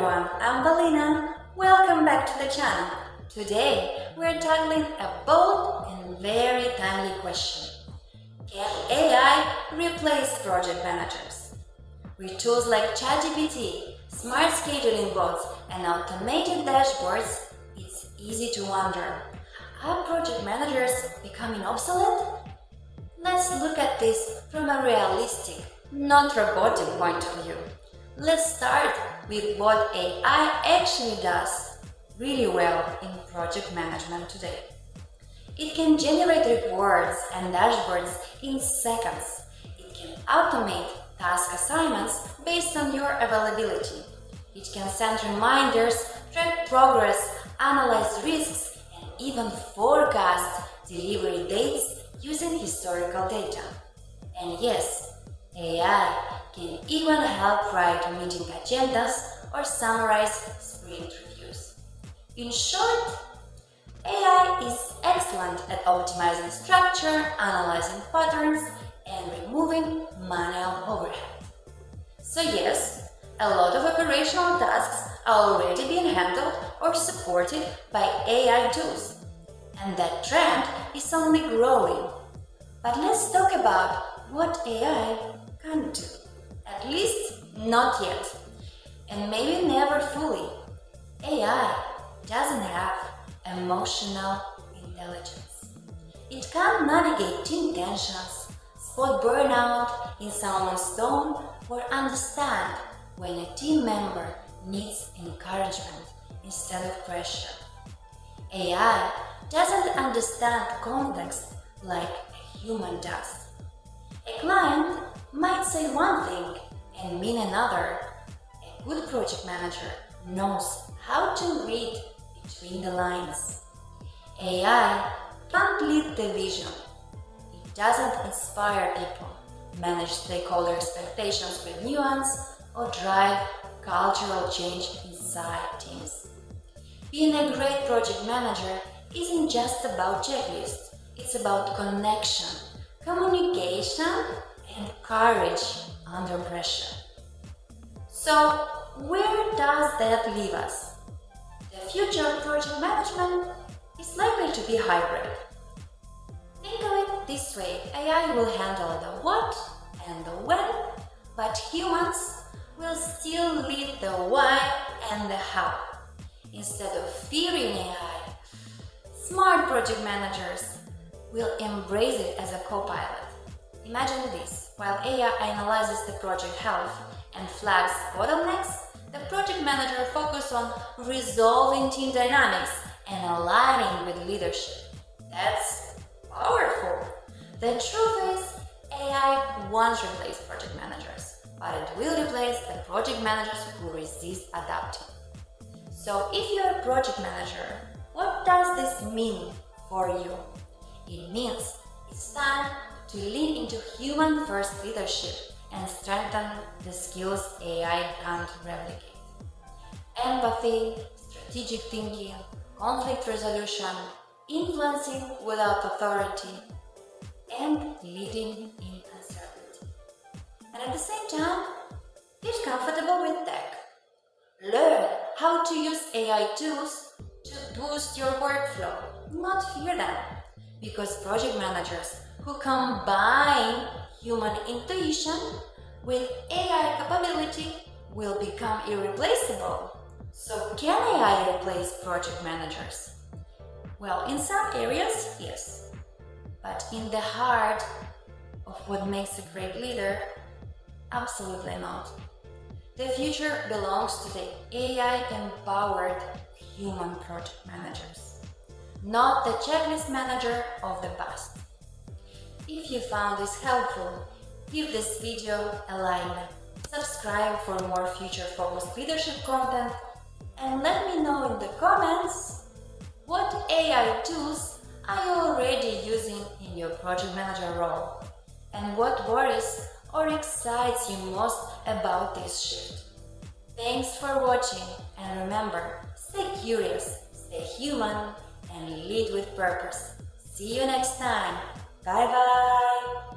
everyone, I'm Balina. Welcome back to the channel. Today we're tackling a bold and very timely question. Can AI replace project managers? With tools like ChatGPT, smart scheduling bots, and automated dashboards, it's easy to wonder, are project managers becoming obsolete? Let's look at this from a realistic, not robotic point of view. Let's start with what AI actually does really well in project management today. It can generate reports and dashboards in seconds. It can automate task assignments based on your availability. It can send reminders, track progress, analyze risks, and even forecast delivery dates using historical data. And yes, AI can even help write meeting agendas or summarize sprint reviews. In short, AI is excellent at optimizing structure, analyzing patterns, and removing manual overhead. So yes, a lot of operational tasks are already being handled or supported by AI tools, and that trend is only growing. But let's talk about what AI can't do. At least not yet, and maybe never fully. AI doesn't have emotional intelligence. It can't navigate team tensions, spot burnout in someone's tone, or understand when a team member needs encouragement instead of pressure. AI doesn't understand context like a human does. A client might say one thing and mean another. A good project manager knows how to read between the lines. AI can't lead the vision. It doesn't inspire people, manage stakeholder expectations with nuance, or drive cultural change inside teams. Being a great project manager isn't just about checklists, it's about connection, communication, and courage under pressure. So, where does that leave us? The future of project management is likely to be hybrid. Think of it this way: AI will handle the what and the when, but humans will still lead the why and the how. Instead of fearing AI, smart project managers will embrace it as a co-pilot. Imagine this: while AI analyzes the project health and flags bottlenecks, the project manager focuses on resolving team dynamics and aligning with leadership. That's powerful. The truth is, AI won't replace project managers, but it will replace the project managers who resist adapting. So if you're a project manager, what does this mean for you? It means it's time to lean into human-first leadership and strengthen the skills AI can't replicate. Empathy, strategic thinking, conflict resolution, influencing without authority, and leading in uncertainty. And at the same time, get comfortable with tech. Learn how to use AI tools to boost your workflow, not fear them. Because project managers who combine human intuition with AI capability will become irreplaceable. So can AI replace project managers? Well, in some areas, yes. But in the heart of what makes a great leader, absolutely not. The future belongs to the AI-empowered human project managers, not the checklist manager of the past. If you found this helpful, give this video a like, subscribe for more future-focused leadership content, and let me know in the comments what AI tools are you already using in your project manager role, and what worries or excites you most about this shift. Thanks for watching, and remember, stay curious, stay human, and lead with purpose. See you next time. Bye bye!